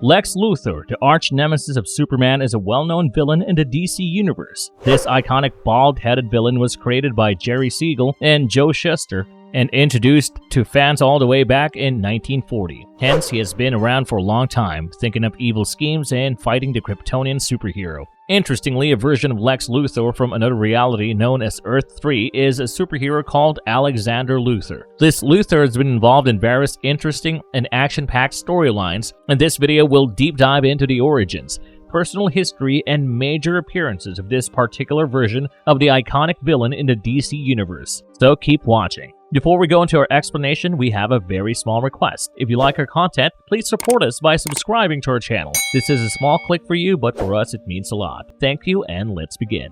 Lex Luthor, the arch-nemesis of Superman, is a well-known villain in the DC universe. This iconic bald-headed villain was created by Jerry Siegel and Joe Shuster and introduced to fans all the way back in 1940. Hence, he has been around for a long time, thinking up evil schemes and fighting the Kryptonian superhero. Interestingly, a version of Lex Luthor from another reality known as Earth 3 is a superhero called Alexander Luthor. This Luthor has been involved in various interesting and action-packed storylines, and this video will deep dive into the origins, personal history, and major appearances of this particular version of the iconic villain in the DC universe. So keep watching. Before we go into our explanation, we have a very small request. If you like our content, please support us by subscribing to our channel. This is a small click for you, but for us it means a lot. Thank you, and let's begin.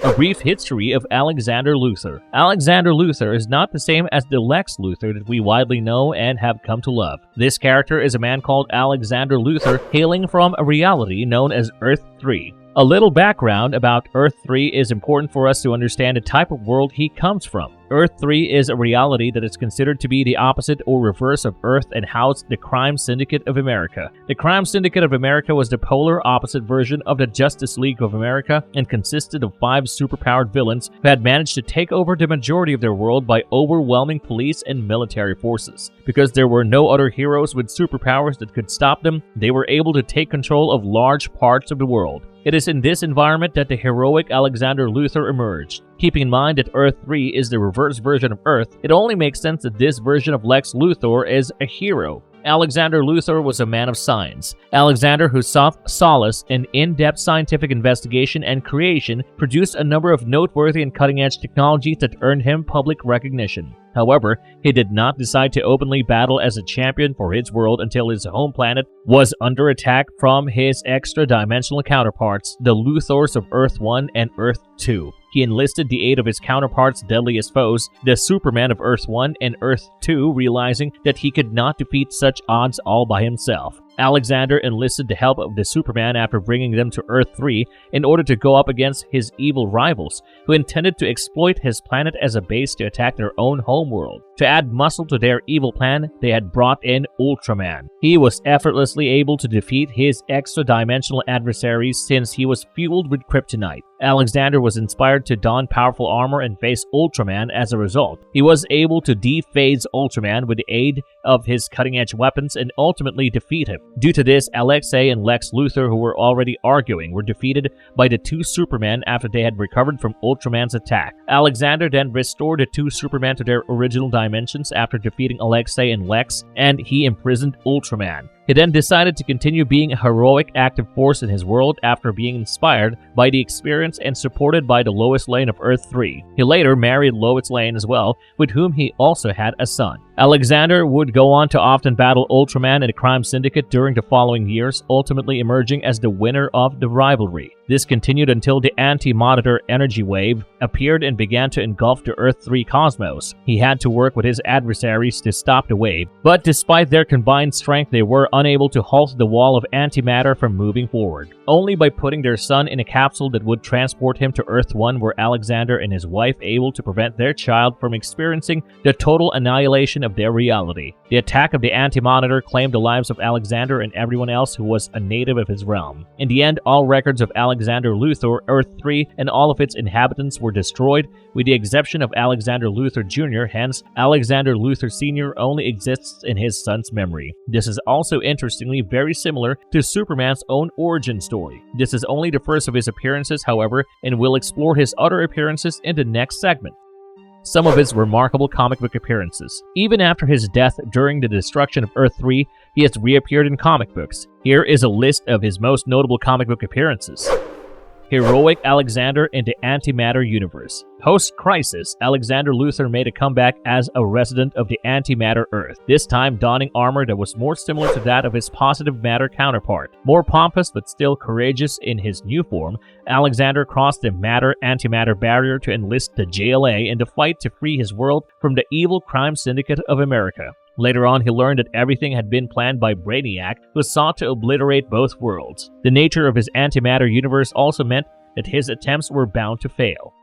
A brief history of Alexander Luthor. Alexander Luthor is not the same as the Lex Luthor that we widely know and have come to love. This character is a man called Alexander Luthor, hailing from a reality known as Earth 3. A little background about Earth 3 is important for us to understand the type of world he comes from. Earth 3 is a reality that is considered to be the opposite or reverse of Earth and housed the Crime Syndicate of America. The Crime Syndicate of America was the polar opposite version of the Justice League of America and consisted of 5 superpowered villains who had managed to take over the majority of their world by overwhelming police and military forces. Because there were no other heroes with superpowers that could stop them, they were able to take control of large parts of the world. It is in this environment that the heroic Alexander Luthor emerged. Keeping in mind that Earth 3 is the reverse version of Earth, it only makes sense that this version of Lex Luthor is a hero. Alexander Luthor was a man of science. Alexander, who sought solace in in-depth scientific investigation and creation, produced a number of noteworthy and cutting-edge technologies that earned him public recognition. However, he did not decide to openly battle as a champion for his world until his home planet was under attack from his extra-dimensional counterparts, the Luthors of Earth 1 and Earth 2. He enlisted the aid of his counterparts' deadliest foes, the Superman of Earth 1 and Earth 2, realizing that he could not defeat such odds all by himself. Alexander enlisted the help of the Superman after bringing them to Earth 3 in order to go up against his evil rivals, who intended to exploit his planet as a base to attack their own homeworld. To add muscle to their evil plan, they had brought in Ultraman. He was effortlessly able to defeat his extra-dimensional adversaries since he was fueled with kryptonite. Alexander was inspired to don powerful armor and face Ultraman as a result. He was able to dephase Ultraman with the aid of his cutting-edge weapons and ultimately defeat him. Due to this, Alexei and Lex Luthor, who were already arguing, were defeated by the 2 Supermen after they had recovered from Ultraman's attack. Alexander then restored the 2 Supermen to their original dimensions after defeating Alexei and Lex, and he imprisoned Ultraman. He then decided to continue being a heroic active force in his world after being inspired by the experience and supported by the Lois Lane of Earth 3. He later married Lois Lane as well, with whom he also had a son. Alexander would go on to often battle Ultraman and the Crime Syndicate during the following years, ultimately emerging as the winner of the rivalry. This continued until the anti-Monitor energy wave appeared and began to engulf the Earth 3 cosmos. He had to work with his adversaries to stop the wave, but despite their combined strength, they were unable to halt the wall of antimatter from moving forward. Only by putting their son in a capsule that would transport him to Earth 1 were Alexander and his wife able to prevent their child from experiencing the total annihilation of their reality. The attack of the Anti-Monitor claimed the lives of Alexander and everyone else who was a native of his realm. In the end, all records of Alexander Luthor, Earth 3, and all of its inhabitants were destroyed, with the exception of Alexander Luthor Jr., hence, Alexander Luthor Sr. only exists in his son's memory. This is also interestingly very similar to Superman's own origin story. This is only the first of his appearances, however, and we'll explore his other appearances in the next segment. Some of his remarkable comic book appearances. Even after his death during the destruction of Earth 3, he has reappeared in comic books. Here is a list of his most notable comic book appearances. Heroic Alexander in the Antimatter Universe. Post-Crisis, Alexander Luthor made a comeback as a resident of the Antimatter Earth, this time donning armor that was more similar to that of his positive matter counterpart. More pompous but still courageous in his new form, Alexander crossed the matter-antimatter barrier to enlist the JLA in the fight to free his world from the evil Crime Syndicate of America. Later on, he learned that everything had been planned by Brainiac, who sought to obliterate both worlds. The nature of his antimatter universe also meant that his attempts were bound to fail.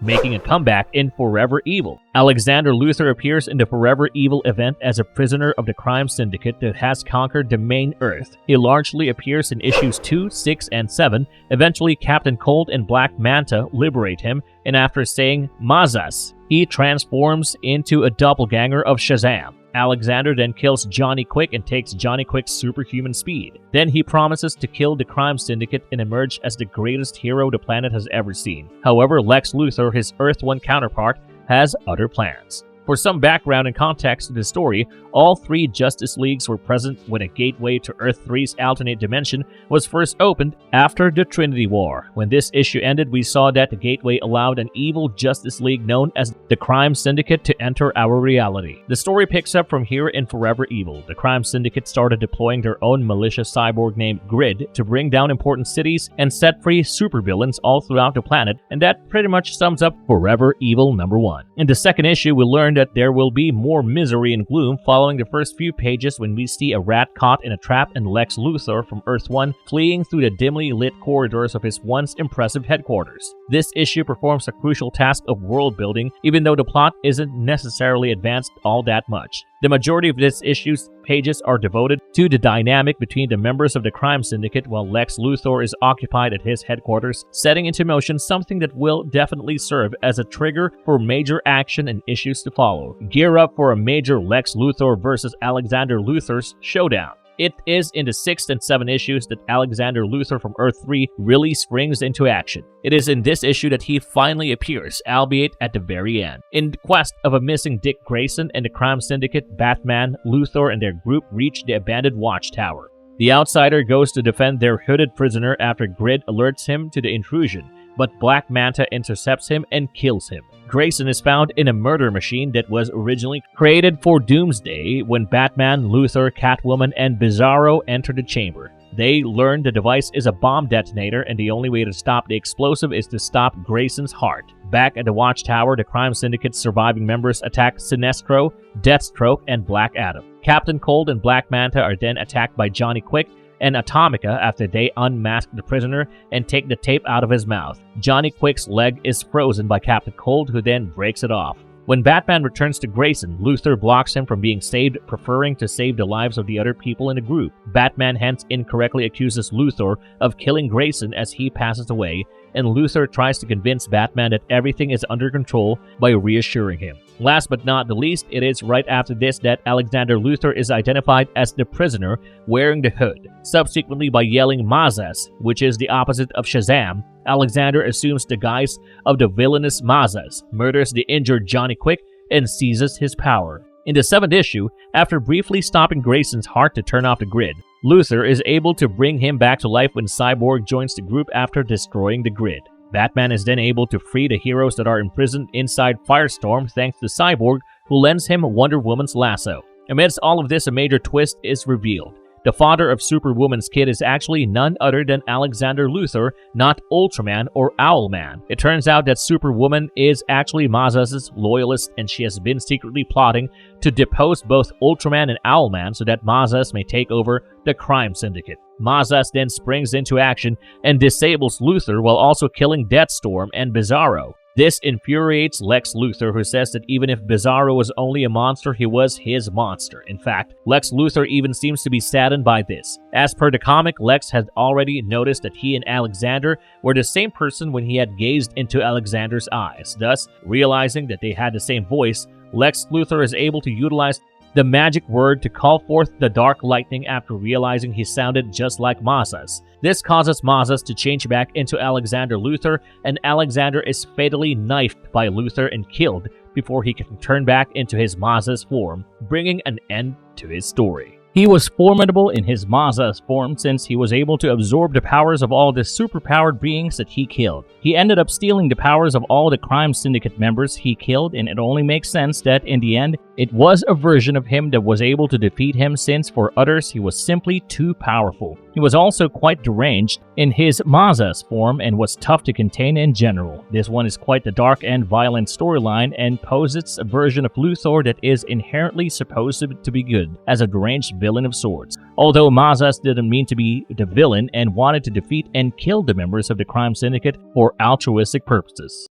making a comeback in Forever Evil. Alexander Luthor appears in the Forever Evil event as a prisoner of the crime syndicate that has conquered the main Earth. He largely appears in issues 2, 6, and 7. Eventually, Captain Cold and Black Manta liberate him, and after saying Mazas, he transforms into a doppelganger of Shazam. Alexander then kills Johnny Quick and takes Johnny Quick's superhuman speed. Then he promises to kill the crime syndicate and emerge as the greatest hero the planet has ever seen. However, Lex Luthor, his Earth 1 counterpart, has other plans. For some background and context to the story, all 3 Justice Leagues were present when a gateway to Earth 3's alternate dimension was first opened after the Trinity War. When this issue ended, we saw that the gateway allowed an evil Justice League known as the Crime Syndicate to enter our reality. The story picks up from here in Forever Evil. The Crime Syndicate started deploying their own malicious cyborg named Grid to bring down important cities and set free supervillains all throughout the planet, and that pretty much sums up Forever Evil #1. In the second issue, we learned that there will be more misery and gloom following the first few pages when we see a rat caught in a trap and Lex Luthor from Earth 1 fleeing through the dimly lit corridors of his once impressive headquarters. This issue performs a crucial task of world building, even though the plot isn't necessarily advanced all that much. The majority of this issue's pages are devoted to the dynamic between the members of the crime syndicate while Lex Luthor is occupied at his headquarters, setting into motion something that will definitely serve as a trigger for major action and issues to follow. Gear up for a major Lex Luthor versus Alexander Luthor's showdown. It is in the 6th and 7th issues that Alexander Luthor from Earth 3 really springs into action. It is in this issue that he finally appears, albeit at the very end. In the quest of a missing Dick Grayson and the crime syndicate, Batman, Luthor, and their group reach the abandoned watchtower. The outsider goes to defend their hooded prisoner after Grid alerts him to the intrusion, but Black Manta intercepts him and kills him. Grayson is found in a murder machine that was originally created for Doomsday when Batman, Luthor, Catwoman, and Bizarro enter the chamber. They learn the device is a bomb detonator and the only way to stop the explosive is to stop Grayson's heart. Back at the Watchtower, the crime syndicate's surviving members attack Sinestro, Deathstroke, and Black Adam. Captain Cold and Black Manta are then attacked by Johnny Quick and Atomica after they unmask the prisoner and take the tape out of his mouth. Johnny Quick's leg is frozen by Captain Cold, who then breaks it off. When Batman returns to Grayson, Luthor blocks him from being saved, preferring to save the lives of the other people in the group. Batman hence incorrectly accuses Luthor of killing Grayson as he passes away, and Luthor tries to convince Batman that everything is under control by reassuring him. Last but not the least, it is right after this that Alexander Luthor is identified as the prisoner wearing the hood. Subsequently, by yelling Mazas, which is the opposite of Shazam, Alexander assumes the guise of the villainous Mazas, murders the injured Johnny Quick, and seizes his power. In the 7th issue, after briefly stopping Grayson's heart to turn off the Grid, Luthor is able to bring him back to life when Cyborg joins the group after destroying the Grid. Batman is then able to free the heroes that are imprisoned inside Firestorm thanks to Cyborg, who lends him Wonder Woman's lasso. Amidst all of this, a major twist is revealed. The father of Superwoman's kid is actually none other than Alexander Luthor, not Ultraman or Owlman. It turns out that Superwoman is actually Mazas' loyalist, and she has been secretly plotting to depose both Ultraman and Owlman so that Mazas may take over the crime syndicate. Mazas then springs into action and disables Luthor while also killing Deathstorm and Bizarro. This infuriates Lex Luthor, who says that even if Bizarro was only a monster, he was his monster. In fact, Lex Luthor even seems to be saddened by this. As per the comic, Lex had already noticed that he and Alexander were the same person when he had gazed into Alexander's eyes. Thus, realizing that they had the same voice, Lex Luthor is able to utilize the magic word to call forth the dark lightning after realizing he sounded just like Mazas. This causes Mazas to change back into Alexander Luthor, and Alexander is fatally knifed by Luthor and killed before he can turn back into his Mazas form, bringing an end to his story. He was formidable in his Mazas form since he was able to absorb the powers of all the superpowered beings that he killed. He ended up stealing the powers of all the crime syndicate members he killed, and it only makes sense that in the end, it was a version of him that was able to defeat him since for others he was simply too powerful. He was also quite deranged in his Mazas form and was tough to contain in general. This one is quite the dark and violent storyline and posits a version of Luthor that is inherently supposed to be good, as a deranged villain of sorts. Although Mazas didn't mean to be the villain and wanted to defeat and kill the members of the crime syndicate for altruistic purposes.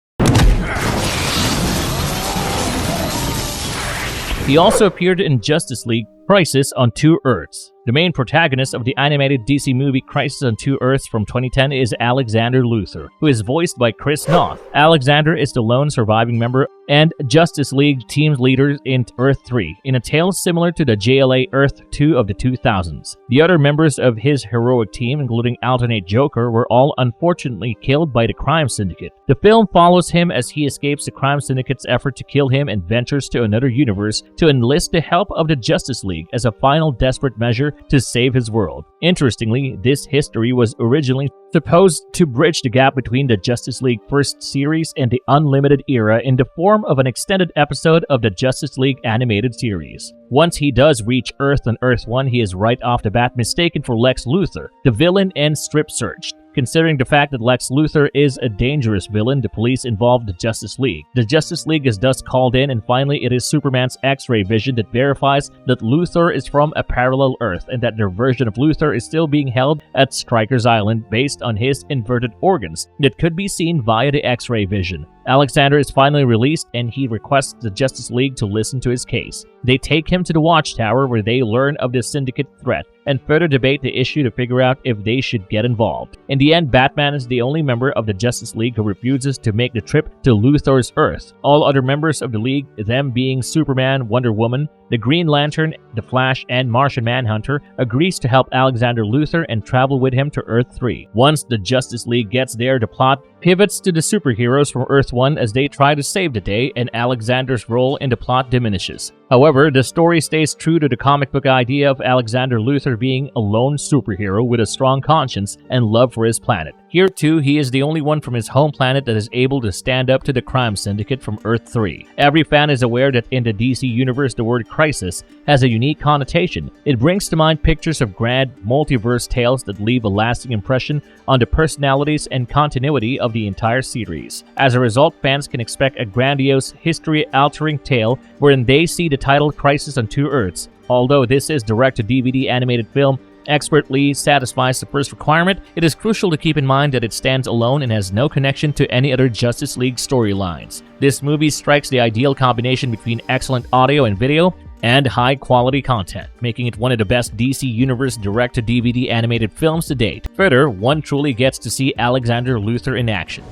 He also appeared in Justice League Crisis on Two Earths. The main protagonist of the animated DC movie Crisis on Two Earths from 2010 is Alexander Luthor, who is voiced by Chris Noth. Alexander is the lone surviving member and Justice League team leader in Earth 3, in a tale similar to the JLA Earth 2 of the 2000s. The other members of his heroic team, including alternate Joker, were all unfortunately killed by the crime syndicate. The film follows him as he escapes the crime syndicate's effort to kill him and ventures to another universe to enlist the help of the Justice League as a final desperate measure to save his world. Interestingly, this history was originally supposed to bridge the gap between the Justice League first series and the Unlimited era in the form of an extended episode of the Justice League animated series. Once he does reach Earth on Earth 1, he is right off the bat mistaken for Lex Luthor, the villain, and strip searched. Considering the fact that Lex Luthor is a dangerous villain, the police involved the Justice League. The Justice League is thus called in, and finally it is Superman's X-ray vision that verifies that Luthor is from a parallel Earth and that their version of Luthor is still being held at Stryker's Island based on his inverted organs that could be seen via the X-ray vision. Alexander is finally released and he requests the Justice League to listen to his case. They take him to the Watchtower where they learn of the syndicate threat and further debate the issue to figure out if they should get involved. In the end, Batman is the only member of the Justice League who refuses to make the trip to Luthor's Earth. All other members of the League, them being Superman, Wonder Woman, the Green Lantern, the Flash, and Martian Manhunter, agrees to help Alexander Luthor and travel with him to Earth 3. Once the Justice League gets there, the plot pivots to the superheroes from Earth 1 as they try to save the day, and Alexander's role in the plot diminishes. However, the story stays true to the comic book idea of Alexander Luthor being a lone superhero with a strong conscience and love for his planet. Here too, he is the only one from his home planet that is able to stand up to the crime syndicate from Earth 3. Every fan is aware that in the DC universe, the word crisis has a unique connotation. It brings to mind pictures of grand multiverse tales that leave a lasting impression on the personalities and continuity of the entire series. As a result, fans can expect a grandiose, history-altering tale wherein they see the title Crisis on Two Earths. Although this is direct-to-DVD animated film, expertly satisfies the first requirement, it is crucial to keep in mind that it stands alone and has no connection to any other Justice League storylines. This movie strikes the ideal combination between excellent audio and video and high-quality content, making it one of the best DC Universe direct-to-DVD animated films to date. Further, one truly gets to see Alexander Luthor in action.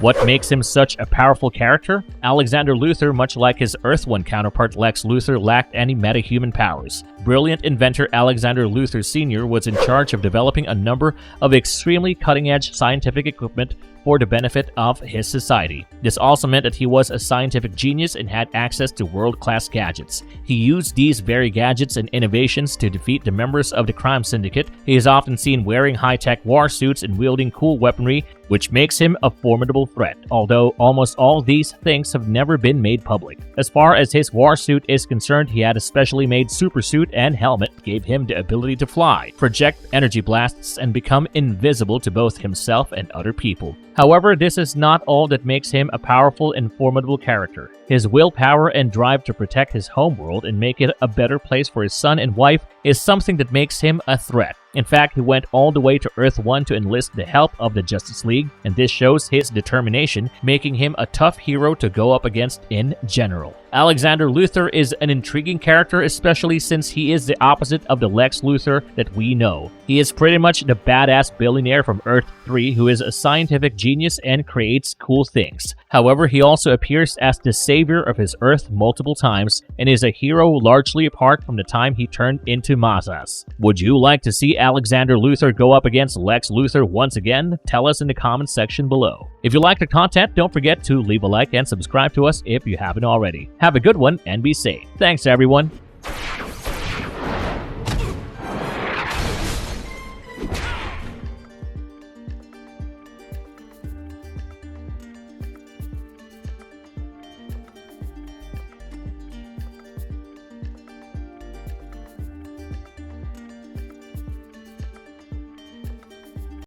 What makes him such a powerful character? Alexander Luthor, much like his Earth 1 counterpart Lex Luthor, lacked any metahuman powers. Brilliant inventor Alexander Luthor Sr. was in charge of developing a number of extremely cutting-edge scientific equipment for the benefit of his society. This also meant that he was a scientific genius and had access to world-class gadgets. He used these very gadgets and innovations to defeat the members of the crime syndicate. He is often seen wearing high-tech war suits and wielding cool weaponry, which makes him a formidable threat, although almost all these things have never been made public. As far as his war suit is concerned, he had a specially made supersuit and helmet that gave him the ability to fly, project energy blasts, and become invisible to both himself and other people. However, this is not all that makes him a powerful and formidable character. His willpower and drive to protect his homeworld and make it a better place for his son and wife is something that makes him a threat. In fact, he went all the way to Earth 1 to enlist the help of the Justice League, and this shows his determination, making him a tough hero to go up against in general. Alexander Luthor is an intriguing character, especially since he is the opposite of the Lex Luthor that we know. He is pretty much the badass billionaire from Earth 3 who is a scientific genius and creates cool things. However, he also appears as the savior of his Earth multiple times and is a hero largely apart from the time he turned into Mazas. Would you like to see Alexander Luthor go up against Lex Luthor once again? Tell us in the comments section below. If you like the content, don't forget to leave a like and subscribe to us if you haven't already. Have a good one and be safe. Thanks everyone.